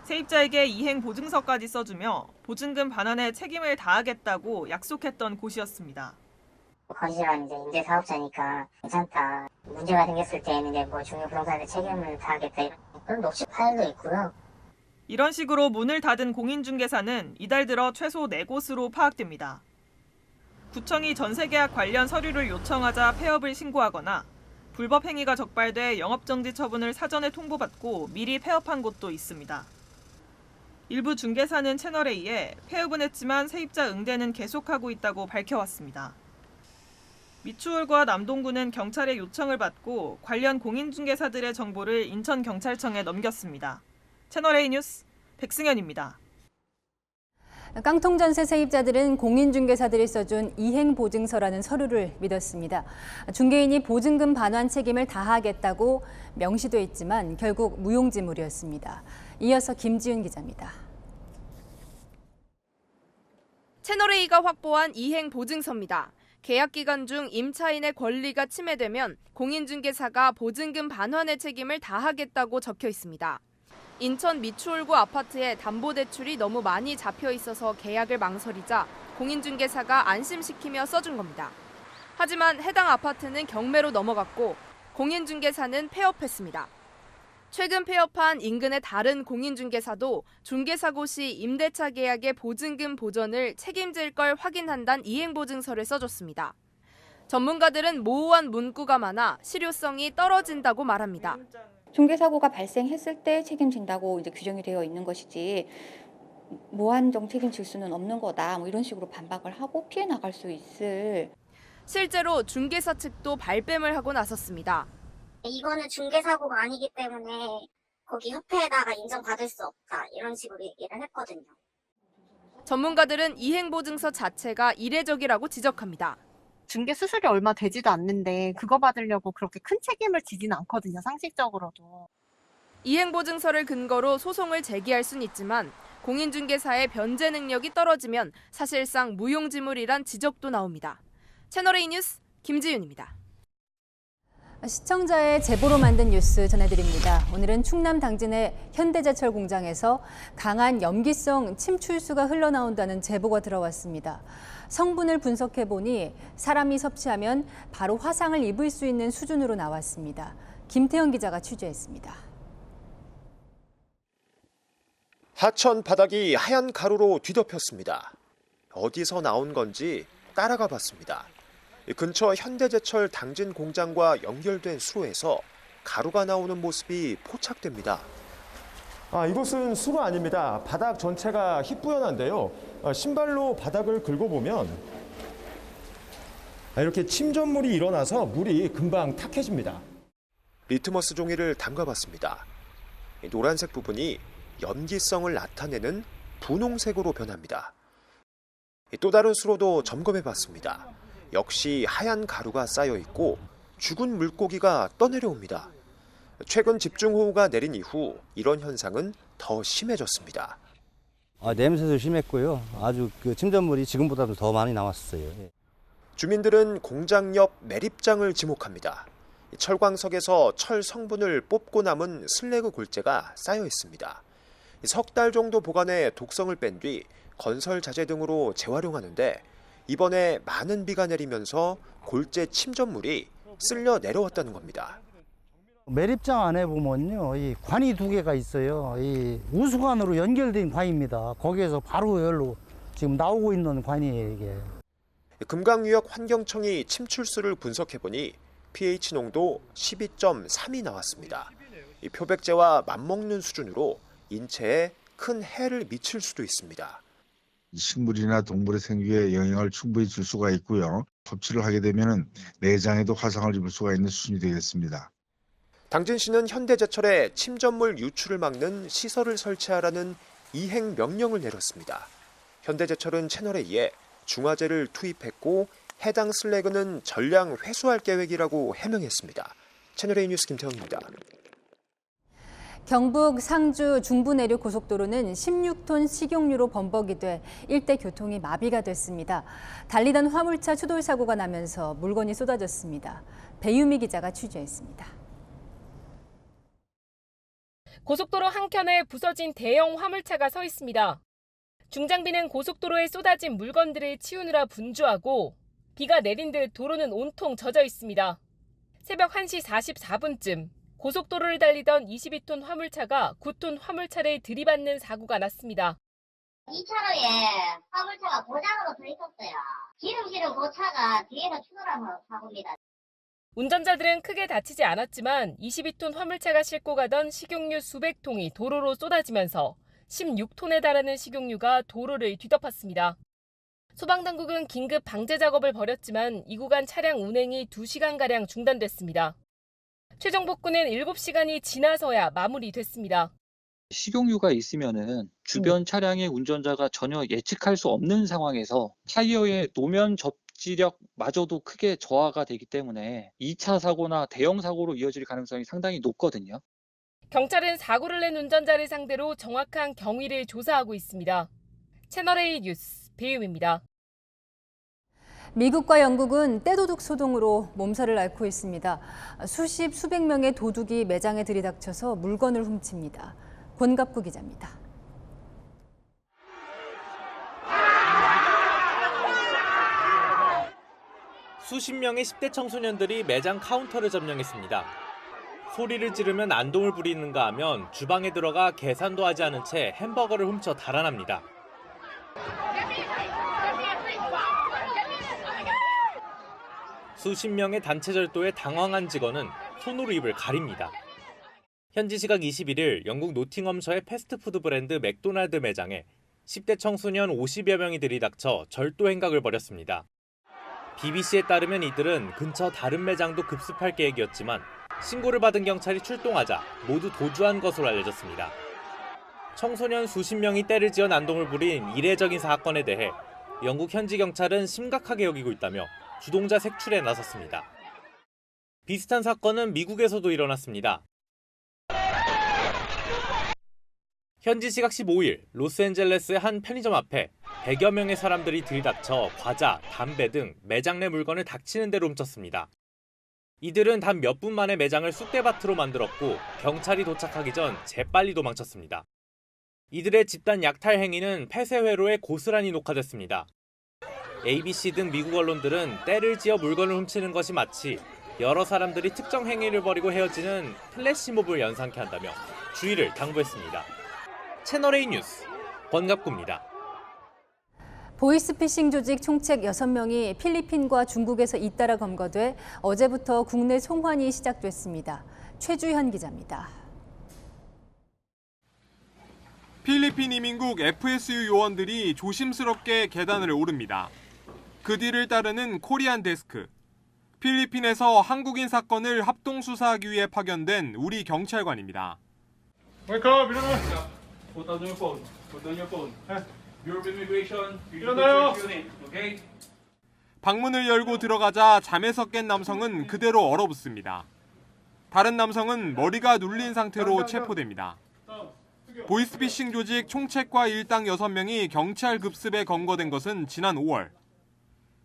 세입자에게 이행 보증서까지 써주며 보증금 반환에 책임을 다하겠다고 약속했던 곳이었습니다. 건실한 이제 임대 사업자니까 괜찮다. 문제가 생겼을 때는 이제 뭐 중요 부동산에 책임을 다하겠다 그런 녹취 파일도 있고요. 이런 식으로 문을 닫은 공인중개사는 이달 들어 최소 4곳으로 파악됩니다. 구청이 전세계약 관련 서류를 요청하자 폐업을 신고하거나 불법 행위가 적발돼 영업정지 처분을 사전에 통보받고 미리 폐업한 곳도 있습니다. 일부 중개사는 채널A에 폐업은 했지만 세입자 응대는 계속하고 있다고 밝혀왔습니다. 미추홀과 남동구는 경찰의 요청을 받고 관련 공인중개사들의 정보를 인천경찰청에 넘겼습니다. 채널A 뉴스 백승현입니다. 깡통전세 세입자들은 공인중개사들이 써준 이행보증서라는 서류를 믿었습니다. 중개인이 보증금 반환 책임을 다하겠다고 명시돼 있지만 결국 무용지물이었습니다. 이어서 김지윤 기자입니다. 채널A가 확보한 이행보증서입니다. 계약 기간 중 임차인의 권리가 침해되면 공인중개사가 보증금 반환의 책임을 다하겠다고 적혀 있습니다. 인천 미추홀구 아파트에 담보대출이 너무 많이 잡혀 있어서 계약을 망설이자 공인중개사가 안심시키며 써준 겁니다. 하지만 해당 아파트는 경매로 넘어갔고 공인중개사는 폐업했습니다. 최근 폐업한 인근의 다른 공인중개사도 중개사고 시 임대차 계약의 보증금 보전을 책임질 걸 확인한다는 이행보증서를 써줬습니다. 전문가들은 모호한 문구가 많아 실효성이 떨어진다고 말합니다. 중개사고가 발생했을 때 책임진다고 이제 규정이 되어 있는 것이지 무한정 책임질 수는 없는 거다. 뭐 이런 식으로 반박을 하고 피해 나갈 수 있을. 실제로 중개사 측도 발뺌을 하고 나섰습니다. 이거는 중개사고가 아니기 때문에 거기 협회에다가 인정받을 수 없다. 이런 식으로 얘기를 했거든요. 전문가들은 이행보증서 자체가 이례적이라고 지적합니다. 중개 수수료 얼마 되지도 않는데 그거 받으려고 그렇게 큰 책임을 지지는 않거든요, 상식적으로도. 이행보증서를 근거로 소송을 제기할 수는 있지만 공인중개사의 변제 능력이 떨어지면 사실상 무용지물이란 지적도 나옵니다. 채널A 뉴스 김지윤입니다. 시청자의 제보로 만든 뉴스 전해드립니다. 오늘은 충남 당진의 현대제철 공장에서 강한 염기성 침출수가 흘러나온다는 제보가 들어왔습니다. 성분을 분석해보니 사람이 섭취하면 바로 화상을 입을 수 있는 수준으로 나왔습니다. 김태현 기자가 취재했습니다. 하천 바닥이 하얀 가루로 뒤덮였습니다. 어디서 나온 건지 따라가 봤습니다. 근처 현대제철 당진 공장과 연결된 수로에서 가루가 나오는 모습이 포착됩니다. 이곳은 수로 아닙니다. 바닥 전체가 희뿌연한데요. 신발로 바닥을 긁어보면 이렇게 침전물이 일어나서 물이 금방 탁해집니다. 리트머스 종이를 담가봤습니다. 노란색 부분이 염기성을 나타내는 분홍색으로 변합니다. 또 다른 수로도 점검해봤습니다. 역시 하얀 가루가 쌓여 있고 죽은 물고기가 떠내려옵니다. 최근 집중호우가 내린 이후 이런 현상은 더 심해졌습니다. 냄새도 심했고요. 아주 침전물이 지금보다도 더 많이 나왔어요. 주민들은 공장 옆 매립장을 지목합니다. 철광석에서 철 성분을 뽑고 남은 슬래그 골재가 쌓여 있습니다. 석 달 정도 보관해 독성을 뺀 뒤 건설 자재 등으로 재활용하는데 이번에 많은 비가 내리면서 골재 침전물이 쓸려 내려왔다는 겁니다. 매립장 안에 보면요, 이 관이 2개가 있어요. 이 우수관으로 연결된 관입니다. 거기에서 바로 열로 지금 나오고 있는 관이에요, 이게. 금강유역 환경청이 침출수를 분석해보니 pH 농도 12.3이 나왔습니다. 이 표백제와 맞먹는 수준으로 인체에 큰 해를 미칠 수도 있습니다. 식물이나 동물의 생육에 영향을 충분히 줄 수가 있고요. 섭취를 하게 되면 내장에도 화상을 입을 수가 있는 수준이 되겠습니다. 당진시는 현대제철에 침전물 유출을 막는 시설을 설치하라는 이행 명령을 내렸습니다. 현대제철은 채널A에 중화제를 투입했고 해당 슬래그는 전량 회수할 계획이라고 해명했습니다. 채널A 뉴스 김태형입니다. 경북 상주 중부내륙 고속도로는 16톤 식용유로 범벅이 돼 일대 교통이 마비가 됐습니다. 달리던 화물차 추돌 사고가 나면서 물건이 쏟아졌습니다. 배유미 기자가 취재했습니다. 고속도로 한켠에 부서진 대형 화물차가 서 있습니다. 중장비는 고속도로에 쏟아진 물건들을 치우느라 분주하고 비가 내린 듯 도로는 온통 젖어 있습니다. 새벽 1시 44분쯤 고속도로를 달리던 22톤 화물차가 9톤 화물차를 들이받는 사고가 났습니다. 이 차로에 화물차가 고장으로 서 있었어요. 기름 실은 그 차가 뒤에서 추돌하는 사고입니다. 운전자들은 크게 다치지 않았지만 22톤 화물차가 싣고 가던 식용유 수백 통이 도로로 쏟아지면서 16톤에 달하는 식용유가 도로를 뒤덮었습니다. 소방당국은 긴급 방제 작업을 벌였지만 이 구간 차량 운행이 2시간가량 중단됐습니다. 최종 복구는 7시간이 지나서야 마무리됐습니다. 식용유가 있으면은 주변 차량의 운전자가 전혀 예측할 수 없는 상황에서 타이어의 노면 접지력마저도 크게 저하가 되기 때문에 2차 사고나 대형 사고로 이어질 가능성이 상당히 높거든요. 경찰은 사고를 낸 운전자를 상대로 정확한 경위를 조사하고 있습니다. 채널A 뉴스 배유미입니다. 미국과 영국은 떼도둑 소동으로 몸살을 앓고 있습니다. 수백 명의 도둑이 매장에 들이닥쳐서 물건을 훔칩니다. 권갑구 기자입니다. 수십 명의 10대 청소년들이 매장 카운터를 점령했습니다. 소리를 지르면 안동을 부리는가 하면 주방에 들어가 계산도 하지 않은 채 햄버거를 훔쳐 달아납니다. 수십 명의 단체 절도에 당황한 직원은 손으로 입을 가립니다. 현지 시각 21일 영국 노팅엄셔의 패스트푸드 브랜드 맥도날드 매장에 10대 청소년 50여 명이 들이닥쳐 절도 행각을 벌였습니다. BBC에 따르면 이들은 근처 다른 매장도 급습할 계획이었지만 신고를 받은 경찰이 출동하자 모두 도주한 것으로 알려졌습니다. 청소년 수십 명이 때를 지어 난동을 부린 이례적인 사건에 대해 영국 현지 경찰은 심각하게 여기고 있다며 주동자 색출에 나섰습니다. 비슷한 사건은 미국에서도 일어났습니다. 현지 시각 15일 로스앤젤레스의 한 편의점 앞에 100여 명의 사람들이 들이닥쳐 과자, 담배 등 매장 내 물건을 닥치는 대로 훔쳤습니다. 이들은 단 몇 분 만에 매장을 쑥대밭으로 만들었고 경찰이 도착하기 전 재빨리 도망쳤습니다. 이들의 집단 약탈 행위는 폐쇄 회로에 고스란히 녹화됐습니다. ABC 등 미국 언론들은 때를 지어 물건을 훔치는 것이 마치 여러 사람들이 특정 행위를 벌이고 헤어지는 플래시몹을 연상케 한다며 주의를 당부했습니다. 채널A 뉴스 권갑구입니다. 보이스피싱 조직 총책 6명이 필리핀과 중국에서 잇따라 검거돼 어제부터 국내 송환이 시작됐습니다. 최주현 기자입니다. 필리핀 이민국 FSU 요원들이 조심스럽게 계단을 오릅니다. 그 뒤를 따르는 코리안 데스크. 필리핀에서 한국인 사건을 합동수사하기 위해 파견된 우리 경찰관입니다. 방문을 열고 들어가자 잠에서 깬 남성은 그대로 얼어붙습니다. 다른 남성은 머리가 눌린 상태로 체포됩니다. 보이스피싱 조직 총책과 일당 6명이 경찰 급습에 검거된 것은 지난 5월.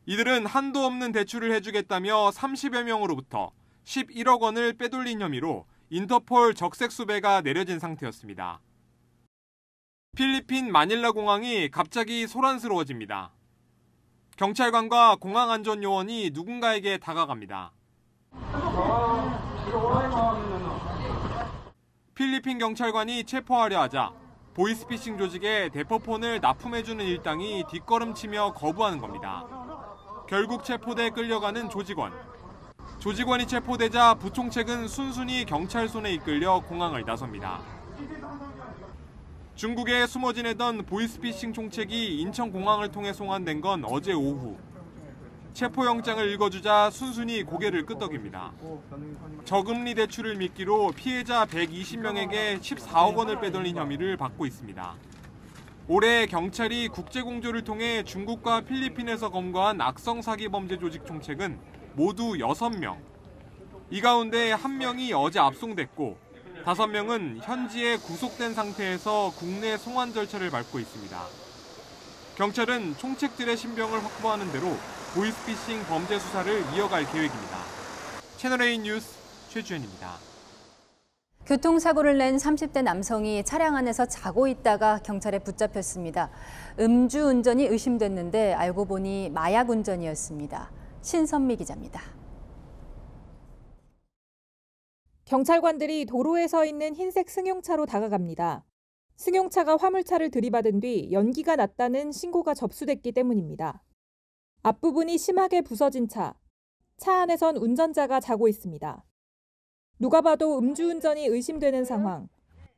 이들은 한도 없는 대출을 해주겠다며 30여 명으로부터 11억 원을 빼돌린 혐의로 인터폴 적색 수배가 내려진 상태였습니다. 필리핀 마닐라 공항이 갑자기 소란스러워집니다. 경찰관과 공항안전요원이 누군가에게 다가갑니다. 필리핀 경찰관이 체포하려 하자 보이스피싱 조직의 대포폰을 납품해주는 일당이 뒷걸음치며 거부하는 겁니다. 결국 체포돼 끌려가는 조직원. 조직원이 체포되자 부총책은 순순히 경찰 손에 이끌려 공항을 나섭니다. 중국에 숨어 지내던 보이스피싱 총책이 인천공항을 통해 송환된 건 어제 오후. 체포영장을 읽어주자 순순히 고개를 끄덕입니다. 저금리 대출을 미끼로 피해자 120명에게 14억 원을 빼돌린 혐의를 받고 있습니다. 올해 경찰이 국제공조를 통해 중국과 필리핀에서 검거한 악성 사기 범죄 조직 총책은 모두 6명. 이 가운데 1명이 어제 압송됐고 5명은 현지에 구속된 상태에서 국내 송환 절차를 밟고 있습니다. 경찰은 총책들의 신병을 확보하는 대로 보이스피싱 범죄 수사를 이어갈 계획입니다. 채널A 뉴스 최주현입니다. 교통사고를 낸 30대 남성이 차량 안에서 자고 있다가 경찰에 붙잡혔습니다. 음주운전이 의심됐는데 알고 보니 마약 운전이었습니다. 신선미 기자입니다. 경찰관들이 도로에 서 있는 흰색 승용차로 다가갑니다. 승용차가 화물차를 들이받은 뒤 연기가 났다는 신고가 접수됐기 때문입니다. 앞부분이 심하게 부서진 차 안에선 운전자가 자고 있습니다. 누가 봐도 음주운전이 의심되는 상황.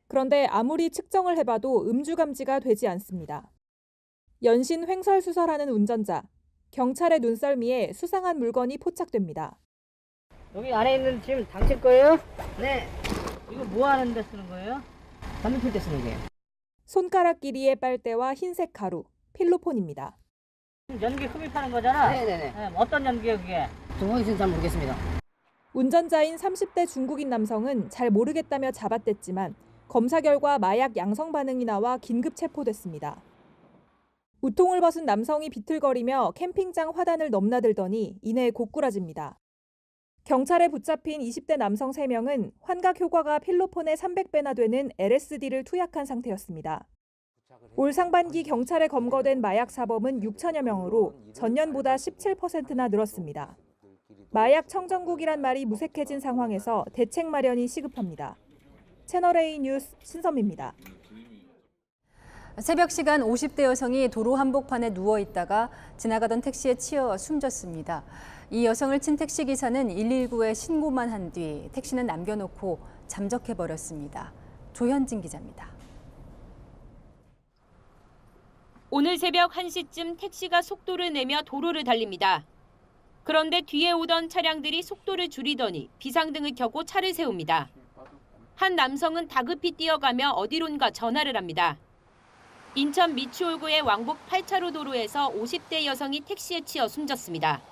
그런데 아무리 측정을 해봐도 음주 감지가 되지 않습니다. 연신 횡설수설하는 운전자. 경찰의 눈썰미에 수상한 물건이 포착됩니다. 여기 안에 있는 지금 당신 거예요? 네. 이거 뭐 하는데 쓰는 거예요? 담배 필 때 쓰는 거예요. 손가락 길이의 빨대와 흰색 가루, 필로폰입니다. 연기 흡입하는 거잖아? 네네네. 네, 어떤 연기예요 그게? 정확히는 잘 모르겠습니다. 운전자인 30대 중국인 남성은 잘 모르겠다며 잡아댔지만 검사 결과 마약 양성 반응이 나와 긴급 체포됐습니다. 우통을 벗은 남성이 비틀거리며 캠핑장 화단을 넘나들더니 이내 고꾸라집니다. 경찰에 붙잡힌 20대 남성 3명은 환각 효과가 필로폰의 300배나 되는 LSD를 투약한 상태였습니다. 올 상반기 경찰에 검거된 마약 사범은 6천여 명으로 전년보다 17%나 늘었습니다. 마약 청정국이란 말이 무색해진 상황에서 대책 마련이 시급합니다. 채널A 뉴스 신선미입니다. 새벽 시간 50대 여성이 도로 한복판에 누워 있다가 지나가던 택시에 치여 숨졌습니다. 이 여성을 친 택시기사는 119에 신고만 한 뒤 택시는 남겨놓고 잠적해버렸습니다. 조현진 기자입니다. 오늘 새벽 1시쯤 택시가 속도를 내며 도로를 달립니다. 그런데 뒤에 오던 차량들이 속도를 줄이더니 비상등을 켜고 차를 세웁니다. 한 남성은 다급히 뛰어가며 어디론가 전화를 합니다. 인천 미추홀구의 왕복 8차로 도로에서 50대 여성이 택시에 치여 숨졌습니다.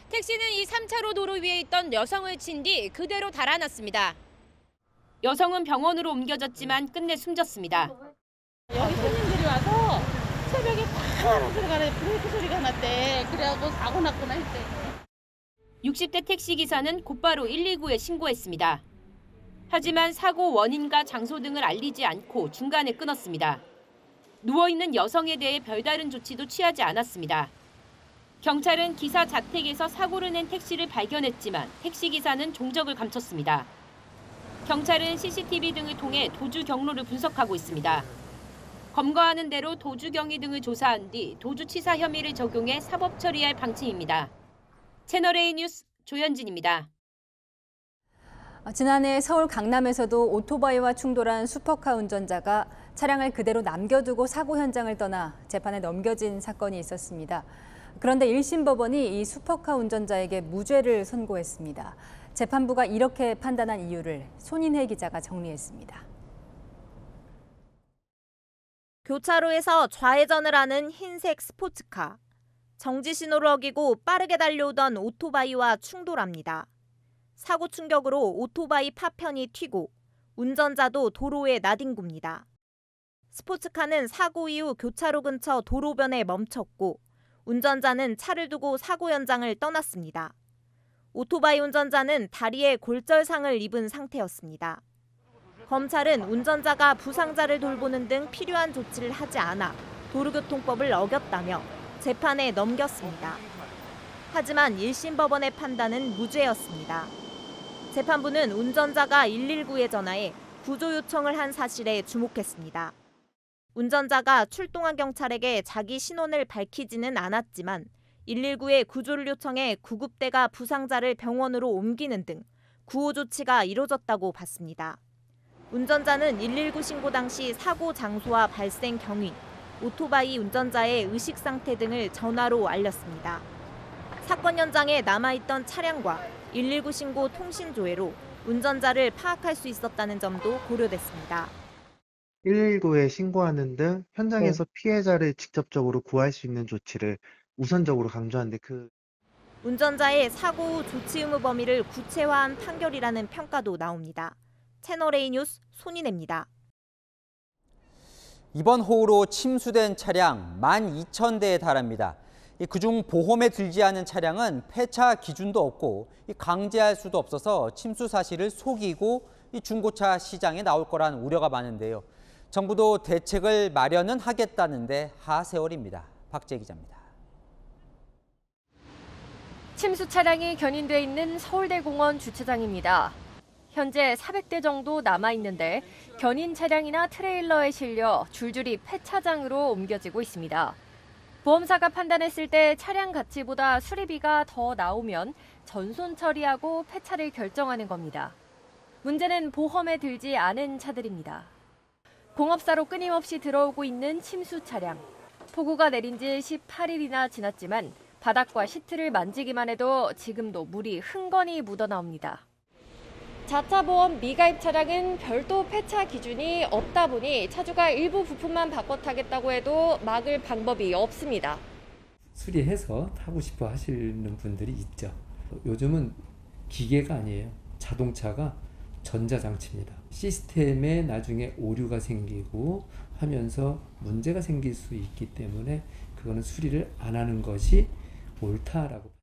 택시는 이 3차로 도로 위에 있던 여성을 친 뒤 그대로 달아났습니다. 여성은 병원으로 옮겨졌지만 끝내 숨졌습니다. 여기 손님들이 와서 새벽에 팍 들어가는 브레이크 소리가 났대. 그래갖고 사고 났구나 했대. 60대 택시기사는 곧바로 119에 신고했습니다. 하지만 사고 원인과 장소 등을 알리지 않고 중간에 끊었습니다. 누워있는 여성에 대해 별다른 조치도 취하지 않았습니다. 경찰은 기사 자택에서 사고를 낸 택시를 발견했지만 택시기사는 종적을 감췄습니다. 경찰은 CCTV 등을 통해 도주 경로를 분석하고 있습니다. 검거하는 대로 도주 경위 등을 조사한 뒤 도주치사 혐의를 적용해 사법 처리할 방침입니다. 채널A 뉴스 조현진입니다. 지난해 서울 강남에서도 오토바이와 충돌한 슈퍼카 운전자가 차량을 그대로 남겨두고 사고 현장을 떠나 재판에 넘겨진 사건이 있었습니다. 그런데 1심 법원이 이 슈퍼카 운전자에게 무죄를 선고했습니다. 재판부가 이렇게 판단한 이유를 손인혜 기자가 정리했습니다. 교차로에서 좌회전을 하는 흰색 스포츠카. 정지 신호를 어기고 빠르게 달려오던 오토바이와 충돌합니다. 사고 충격으로 오토바이 파편이 튀고 운전자도 도로에 나뒹굽니다. 스포츠카는 사고 이후 교차로 근처 도로변에 멈췄고 운전자는 차를 두고 사고 현장을 떠났습니다. 오토바이 운전자는 다리에 골절상을 입은 상태였습니다. 검찰은 운전자가 부상자를 돌보는 등 필요한 조치를 하지 않아 도로교통법을 어겼다며 재판에 넘겼습니다. 하지만 1심 법원의 판단은 무죄였습니다. 재판부는 운전자가 119에 전화해 구조 요청을 한 사실에 주목했습니다. 운전자가 출동한 경찰에게 자기 신원을 밝히지는 않았지만 119에 구조를 요청해 구급대가 부상자를 병원으로 옮기는 등 구호 조치가 이뤄졌다고 봤습니다. 운전자는 119 신고 당시 사고 장소와 발생 경위, 오토바이 운전자의 의식 상태 등을 전화로 알렸습니다. 사건 현장에 남아있던 차량과 119 신고 통신 조회로 운전자를 파악할 수 있었다는 점도 고려됐습니다. 119에 신고하는 등 현장에서 피해자를 직접적으로 구할 수 있는 조치를 우선적으로 강조하는데 운전자의 사고 후 조치 의무 범위를 구체화한 판결이라는 평가도 나옵니다. 채널A 뉴스 손인혜입니다. 이번 호우로 침수된 차량 12,000대에 달합니다. 그중 보험에 들지 않은 차량은 폐차 기준도 없고 강제할 수도 없어서 침수 사실을 속이고 중고차 시장에 나올 거란 우려가 많은데요. 정부도 대책을 마련은 하겠다는데 하세월입니다. 박재 기자입니다. 침수 차량이 견인돼 있는 서울대공원 주차장입니다. 현재 400대 정도 남아있는데 견인 차량이나 트레일러에 실려 줄줄이 폐차장으로 옮겨지고 있습니다. 보험사가 판단했을 때 차량 가치보다 수리비가 더 나오면 전손 처리하고 폐차를 결정하는 겁니다. 문제는 보험에 들지 않은 차들입니다. 공업사로 끊임없이 들어오고 있는 침수 차량. 폭우가 내린 지 18일이나 지났지만 바닥과 시트를 만지기만 해도 지금도 물이 흥건히 묻어나옵니다. 자차 보험 미가입 차량은 별도 폐차 기준이 없다 보니 차주가 일부 부품만 바꿔 타겠다고 해도 막을 방법이 없습니다. 수리해서 타고 싶어 하시는 분들이 있죠. 요즘은 기계가 아니에요. 자동차가 전자장치입니다. 시스템에 나중에 오류가 생기고 하면서 문제가 생길 수 있기 때문에 그거는 수리를 안 하는 것이 옳다라고.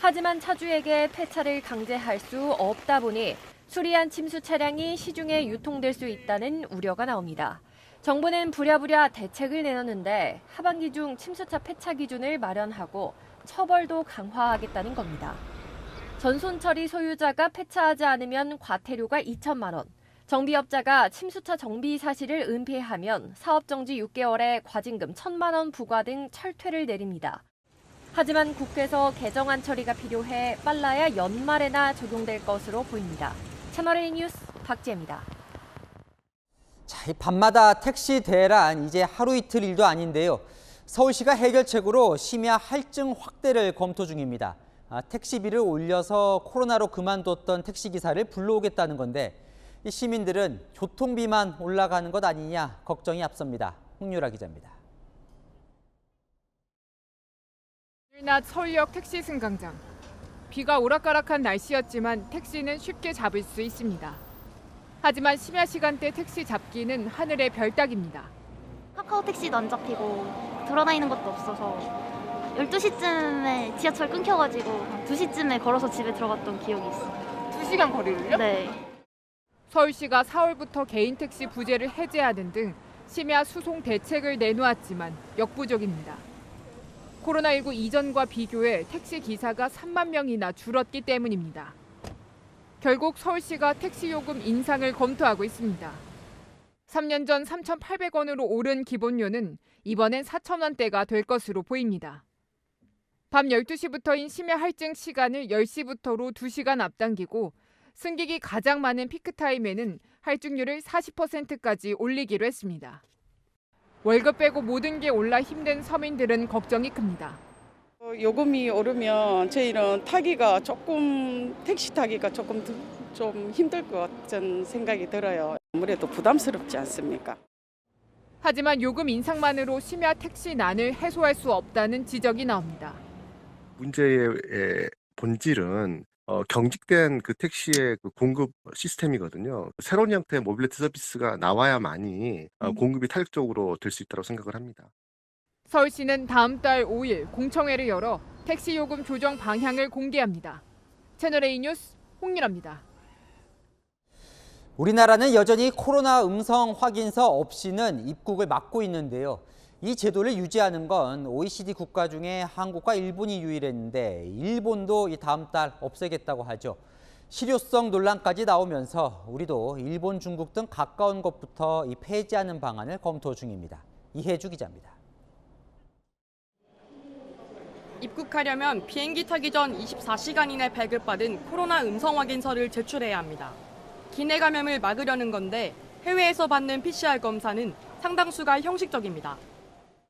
하지만 차주에게 폐차를 강제할 수 없다 보니 수리한 침수 차량이 시중에 유통될 수 있다는 우려가 나옵니다. 정부는 부랴부랴 대책을 내놨는데 하반기 중 침수차 폐차 기준을 마련하고 처벌도 강화하겠다는 겁니다. 전손 처리 소유자가 폐차하지 않으면 과태료가 2천만 원, 정비업자가 침수차 정비 사실을 은폐하면 사업정지 6개월에 과징금 1,000만 원 부과 등 철퇴를 내립니다. 하지만 국회에서 개정안 처리가 필요해 빨라야 연말에나 적용될 것으로 보입니다. 채널A 뉴스 박지혜입니다. 자, 이 밤마다 택시 대란 이제 하루 이틀 일도 아닌데요. 서울시가 해결책으로 심야 할증 확대를 검토 중입니다. 택시비를 올려서 코로나로 그만뒀던 택시기사를 불러오겠다는 건데 이 시민들은 교통비만 올라가는 것 아니냐 걱정이 앞섭니다. 홍유라 기자입니다. 낮 서울역 택시 승강장. 비가 오락가락한 날씨였지만 택시는 쉽게 잡을 수 있습니다. 하지만 심야 시간대 택시 잡기는 하늘의 별 따기입니다. 카카오 택시도 안 잡히고 돌아다니는 것도 없어서 12시쯤에 지하철 끊겨가지고 2시쯤에 걸어서 집에 들어갔던 기억이 있어요. 2시간 거리를요? 네. 서울시가 4월부터 개인 택시 부재를 해제하는 등 심야 수송 대책을 내놓았지만 역부족입니다. 코로나19 이전과 비교해 택시 기사가 3만 명이나 줄었기 때문입니다. 결국 서울시가 택시 요금 인상을 검토하고 있습니다. 3년 전 3,800원으로 오른 기본료는 이번엔 4,000원대가 될 것으로 보입니다. 밤 12시부터인 심야 할증 시간을 10시부터로 2시간 앞당기고 승객이 가장 많은 피크타임에는 할증률을 40%까지 올리기로 했습니다. 월급 빼고 모든 게 올라 힘든 서민들은 걱정이 큽니다. 요금이 오르면 저희는 택시 타기가 좀 힘들 것 같은 생각이 들어요. 아무래도 부담스럽지 않습니까? 하지만 요금 인상만으로 심야 택시난을 해소할 수 없다는 지적이 나옵니다. 문제의 본질은 경직된 그 택시의 그 공급 시스템이거든요. 새로운 형태의 모빌리티 서비스가 나와야만이 공급이 탄력적으로 될 수 있다고 생각을 합니다. 서울시는 다음 달 5일 공청회를 열어 택시 요금 조정 방향을 공개합니다. 채널A 뉴스 홍윤아입니다. 우리나라는 여전히 코로나 음성 확인서 없이는 입국을 막고 있는데요. 이 제도를 유지하는 건 OECD 국가 중에 한국과 일본이 유일했는데 일본도 이 다음 달 없애겠다고 하죠. 실효성 논란까지 나오면서 우리도 일본, 중국 등 가까운 곳부터 이 폐지하는 방안을 검토 중입니다. 이혜주 기자입니다. 입국하려면 비행기 타기 전 24시간 이내 발급받은 코로나 음성 확인서를 제출해야 합니다. 기내 감염을 막으려는 건데 해외에서 받는 PCR 검사는 상당수가 형식적입니다.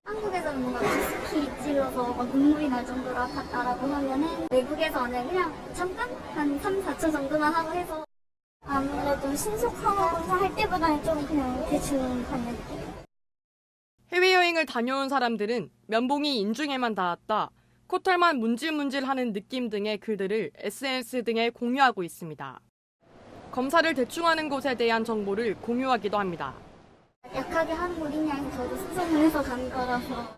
한국에서는 뭔가 깊이 찔러서 눈물이 날 정도로 아팠다라고 하면은 외국에서는 그냥 잠깐 한 3, 4초 정도만 하고 해서 아무래도 신속 항원 검사 할 때보다는 좀 그냥 대충 받는 느낌. 해외여행을 다녀온 사람들은 면봉이 인중에만 닿았다, 코털만 문질문질하는 느낌 등의 글들을 SNS 등에 공유하고 있습니다. 검사를 대충하는 곳에 대한 정보를 공유하기도 합니다. 약하게 하는 곳이냐 해서 저도 수정을 해서 간 거라서.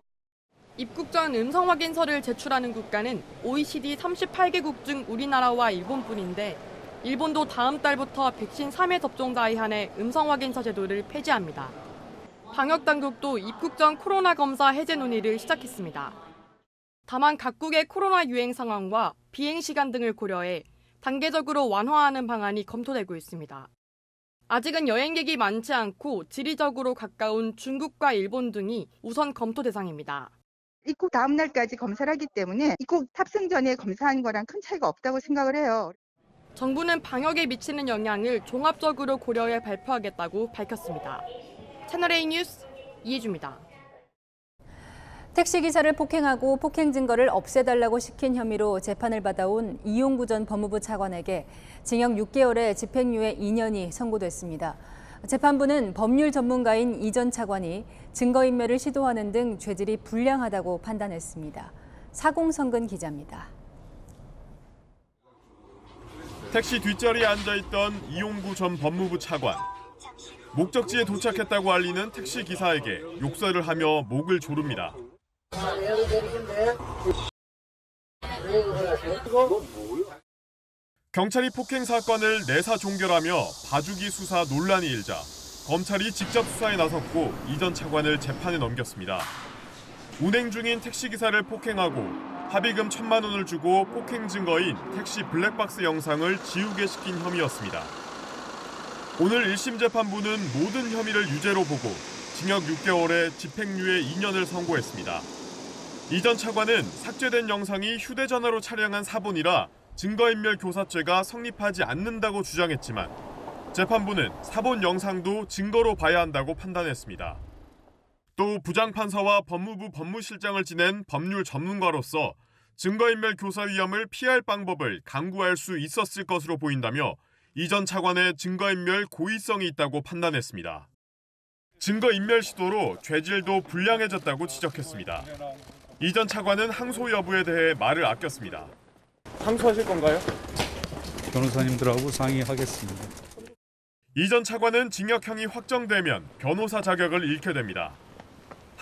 입국 전 음성 확인서를 제출하는 국가는 OECD 38개국 중 우리나라와 일본뿐인데 일본도 다음 달부터 백신 3회 접종자에 한해 음성 확인서 제도를 폐지합니다. 방역 당국도 입국 전 코로나 검사 해제 논의를 시작했습니다. 다만 각국의 코로나 유행 상황과 비행 시간 등을 고려해 단계적으로 완화하는 방안이 검토되고 있습니다. 아직은 여행객이 많지 않고 지리적으로 가까운 중국과 일본 등이 우선 검토 대상입니다. 입국 다음 날까지 검사를 하기 때문에 입국 탑승 전에 검사한 거랑 큰 차이가 없다고 생각을 해요. 정부는 방역에 미치는 영향을 종합적으로 고려해 발표하겠다고 밝혔습니다. 채널A 뉴스 이혜주입니다. 택시기사를 폭행하고 폭행 증거를 없애달라고 시킨 혐의로 재판을 받아온 이용구 전 법무부 차관에게 징역 6개월의 집행유예 2년이 선고됐습니다. 재판부는 법률 전문가인 이 전 차관이 증거인멸을 시도하는 등 죄질이 불량하다고 판단했습니다. 사공성근 기자입니다. 택시 뒷자리에 앉아있던 이용구 전 법무부 차관. 목적지에 도착했다고 알리는 택시 기사에게 욕설을 하며 목을 조릅니다. 경찰이 폭행 사건을 내사 종결하며 봐주기 수사 논란이 일자 검찰이 직접 수사에 나섰고 이 전 차관을 재판에 넘겼습니다. 운행 중인 택시기사를 폭행하고 합의금 1,000만 원을 주고 폭행 증거인 택시 블랙박스 영상을 지우게 시킨 혐의였습니다. 오늘 1심 재판부는 모든 혐의를 유죄로 보고 징역 6개월에 집행유예 2년을 선고했습니다. 이 전 차관은 삭제된 영상이 휴대전화로 촬영한 사본이라 증거인멸 교사죄가 성립하지 않는다고 주장했지만 재판부는 사본 영상도 증거로 봐야 한다고 판단했습니다. 또 부장판사와 법무부 법무실장을 지낸 법률 전문가로서 증거인멸 교사 위험을 피할 방법을 강구할 수 있었을 것으로 보인다며 이 전 차관의 증거인멸 고의성이 있다고 판단했습니다. 증거인멸 시도로 죄질도 불량해졌다고 지적했습니다. 이 전 차관은 항소 여부에 대해 말을 아꼈습니다. 항소하실 건가요? 변호사님들하고 상의하겠습니다. 이 전 차관은 징역형이 확정되면 변호사 자격을 잃게 됩니다.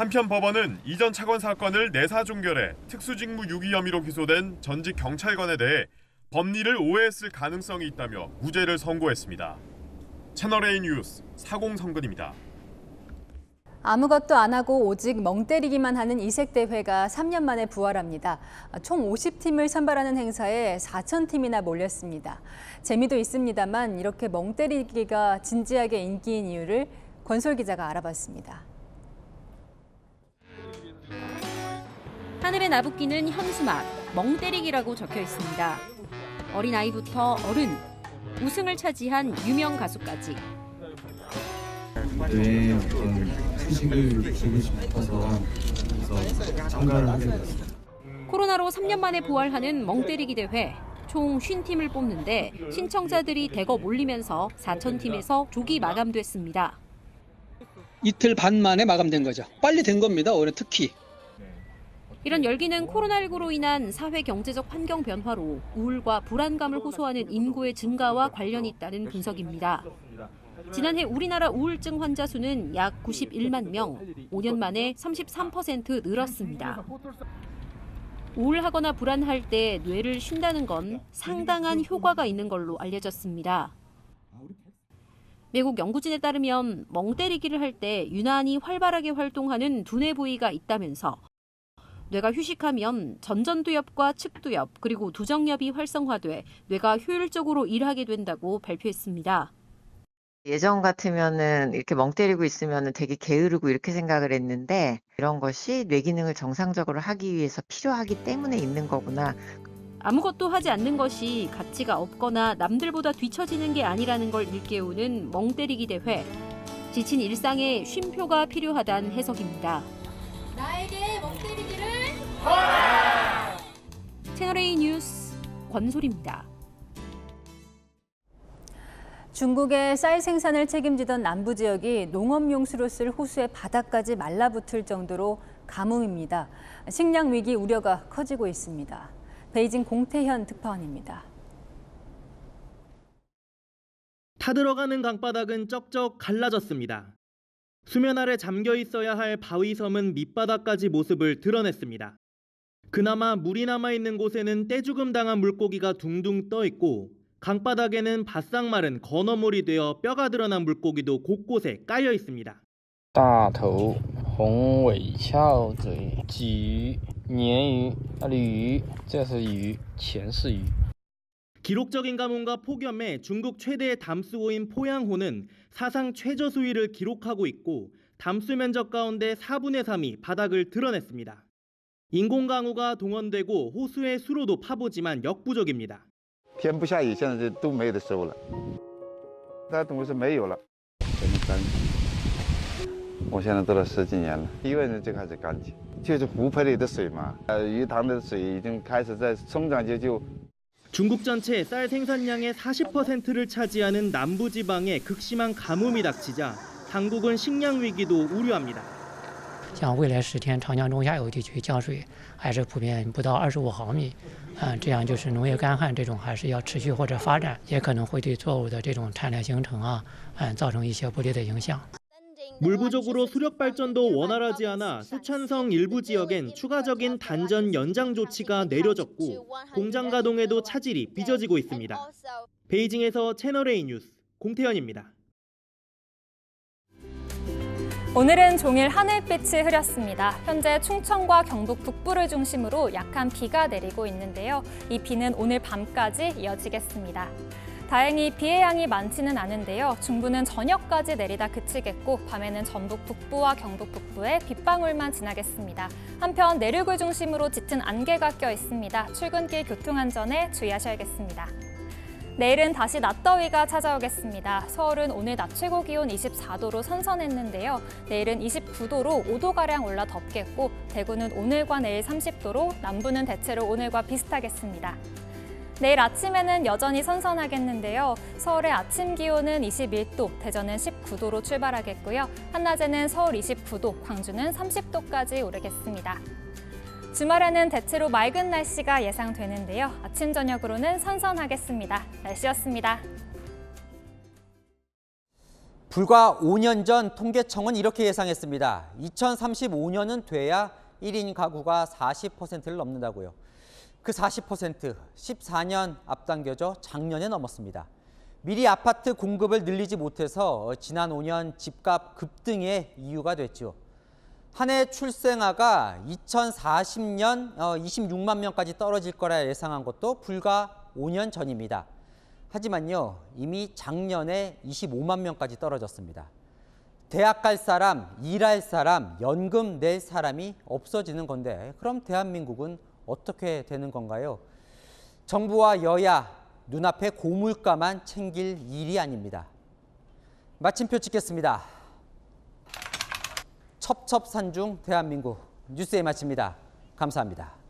한편 법원은 이전 차관 사건을 내사 종결해 특수직무 유기 혐의로 기소된 전직 경찰관에 대해 법리를 오해했을 가능성이 있다며 무죄를 선고했습니다. 채널A 뉴스 사공성근입니다. 아무것도 안 하고 오직 멍 때리기만 하는 이색대회가 3년 만에 부활합니다. 총 50팀을 선발하는 행사에 4,000팀이나 몰렸습니다. 재미도 있습니다만 이렇게 멍 때리기가 진지하게 인기인 이유를 권솔 기자가 알아봤습니다. 하늘에 나붓기는 현수막, 멍 때리기라고 적혀 있습니다. 어린아이부터 어른, 우승을 차지한 유명 가수까지. 네, 소식을 듣고 싶어서 참가를 하게 됐습니다. 코로나로 3년 만에 부활하는 멍때리기 대회. 총 50팀을 뽑는데 신청자들이 대거 몰리면서 4,000팀에서 조기 마감됐습니다. 이틀 반 만에 마감된 거죠. 빨리 된 겁니다. 올해 특히. 이런 열기는 코로나19로 인한 사회 경제적 환경 변화로 우울과 불안감을 호소하는 인구의 증가와 관련이 있다는 분석입니다. 지난해 우리나라 우울증 환자 수는 약 91만 명, 5년 만에 33% 늘었습니다. 우울하거나 불안할 때 뇌를 쉰다는 건 상당한 효과가 있는 걸로 알려졌습니다. 미국 연구진에 따르면 멍 때리기를 할 때 유난히 활발하게 활동하는 두뇌 부위가 있다면서 뇌가 휴식하면 전전두엽과 측두엽 그리고 두정엽이 활성화돼 뇌가 효율적으로 일하게 된다고 발표했습니다. 예전 같으면은 이렇게 멍 때리고 있으면은 되게 게으르고 이렇게 생각을 했는데 이런 것이 뇌 기능을 정상적으로 하기 위해서 필요하기 때문에 있는 거구나. 아무것도 하지 않는 것이 가치가 없거나 남들보다 뒤처지는 게 아니라는 걸 일깨우는 멍 때리기 대회. 지친 일상에 쉼표가 필요하다는 해석입니다. 나에게 멍 때리기를 채널A 뉴스 권솔입니다. 중국의 쌀 생산을 책임지던 남부 지역이 농업용수로 쓸 호수의 바닥까지 말라붙을 정도로 가뭄입니다. 식량 위기 우려가 커지고 있습니다. 베이징 공태현 특파원입니다. 타들어가는 강바닥은 쩍쩍 갈라졌습니다. 수면 아래 잠겨 있어야 할 바위섬은 밑바닥까지 모습을 드러냈습니다. 그나마 물이 남아있는 곳에는 떼죽음 당한 물고기가 둥둥 떠 있고 강바닥에는 바싹 마른 건어물이 되어 뼈가 드러난 물고기도 곳곳에 깔려 있습니다. 大头、红尾翘嘴、鲫鱼、鲶鱼、鲤鱼，这是鱼，全是鱼。 기록적인 가뭄과 폭염에 중국 최대의 담수호인 포양호는 사상 최저 수위를 기록하고 있고 담수 면적 가운데 4분의 3이 바닥을 드러냈습니다. 인공강우가 동원되고 호수의 수로도 파보지만 역부족입니다. 天不下雨，现在都没得收了，那东西没有了，怎么干？我现在做了10几年了，1月份就开始干起，就是湖泊里的水嘛，鱼塘的水已经开始在松长节就。 중국 전체 쌀 생산량의 40%를 차지하는 남부지방에 극심한 가뭄이 닥치자 당국은 식량 위기도 우려합니다. 像未来10天，长江中下游地区降水还是普遍不到25毫米，这样就是农业干旱这种还是要持续或者发展，也可能会对作物的这种产量形成造成一些不利的影响。 물 부족으로 수력 발전도 원활하지 않아 수촨성 일부 지역엔 추가적인 단전 연장 조치가 내려졌고 공장 가동에도 차질이 빚어지고 있습니다. 베이징에서 채널A 뉴스 공태현입니다. 오늘은 종일 하늘빛이 흐렸습니다. 현재 충청과 경북 북부를 중심으로 약한 비가 내리고 있는데요. 이 비는 오늘 밤까지 이어지겠습니다. 다행히 비의 양이 많지는 않은데요. 중부는 저녁까지 내리다 그치겠고 밤에는 전북 북부와 경북 북부에 빗방울만 지나겠습니다. 한편 내륙을 중심으로 짙은 안개가 껴 있습니다. 출근길 교통안전에 주의하셔야겠습니다. 내일은 다시 낮더위가 찾아오겠습니다. 서울은 오늘 낮 최고 기온 24도로 선선했는데요. 내일은 29도로 5도가량 올라 덥겠고 대구는 오늘과 내일 30도로 남부는 대체로 오늘과 비슷하겠습니다. 내일 아침에는 여전히 선선하겠는데요. 서울의 아침 기온은 21도, 대전은 19도로 출발하겠고요. 한낮에는 서울 29도, 광주는 30도까지 오르겠습니다. 주말에는 대체로 맑은 날씨가 예상되는데요. 아침, 저녁으로는 선선하겠습니다. 날씨였습니다. 불과 5년 전 통계청은 이렇게 예상했습니다. 2035년은 돼야 1인 가구가 40%를 넘는다고요. 그 40%, 14년 앞당겨져 작년에 넘었습니다. 미리 아파트 공급을 늘리지 못해서 지난 5년 집값 급등의 이유가 됐죠. 한 해 출생아가 2040년 26만 명까지 떨어질 거라 예상한 것도 불과 5년 전입니다. 하지만요, 이미 작년에 25만 명까지 떨어졌습니다. 대학 갈 사람, 일할 사람, 연금 낼 사람이 없어지는 건데 그럼 대한민국은 어떻게 되는 건가요? 정부와 여야, 눈앞에 고물가만 챙길 일이 아닙니다. 마침표 찍겠습니다. 첩첩산중 대한민국 뉴스에 마칩니다. 감사합니다.